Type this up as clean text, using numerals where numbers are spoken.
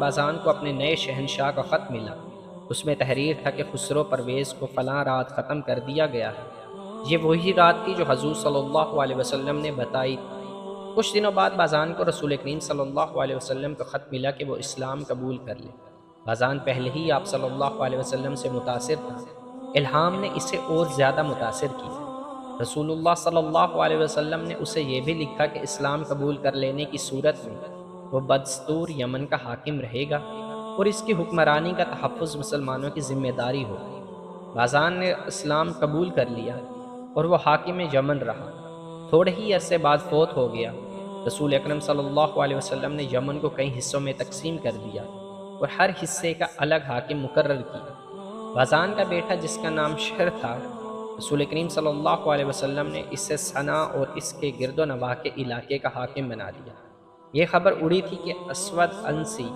باذان کو اپنے نئے شہنشاہ کا خط ملا۔ اس میں تحریر تھا کہ خسرو پرویز کو فلاں رات ختم کر دیا گیا ہے۔ یہ وہی رات تھی جو حضور صلی اللہ علیہ وسلم نے بتائی تھی۔ کچھ دنوں بعد باذان کو رسول کریم صلی اللہ علیہ وسلم کا خط ملا کہ وہ اسلام قبول کر لے۔ باذان پہلے ہی آپ صلی اللہ علیہ وسلم سے متاثر تھا، الہام نے اسے اور زیادہ متاثر کیا۔ رسول اللہ صلی اللہ علیہ وسلم نے اسے یہ بھی لکھا کہ اسلام قبول کر لینے کی صورت میں وہ بدستور یمن کا حاکم رہے گا اور اس کی حکمرانی کا تحفظ مسلمانوں کی ذمہ داری ہوگی۔ باذان نے اسلام قبول کر لیا اور وہ حاکم یمن رہا۔ تھوڑے ہی عرصے بعد فوت ہو گیا۔ رسول اکرم صلی اللہ علیہ وسلم نے یمن کو کئی حصوں میں تقسیم کر دیا اور ہر حصے کا الگ حاکم مقرر کیا۔ باذان کا بیٹا جس کا نام شہر تھا، رسول کریم صلی اللہ علیہ وسلم نے اسے صنع اور اس کے گرد و نواح کے علاقے کا حاکم بنا دیا۔ یہ خبر اڑی تھی کہ اسود انسی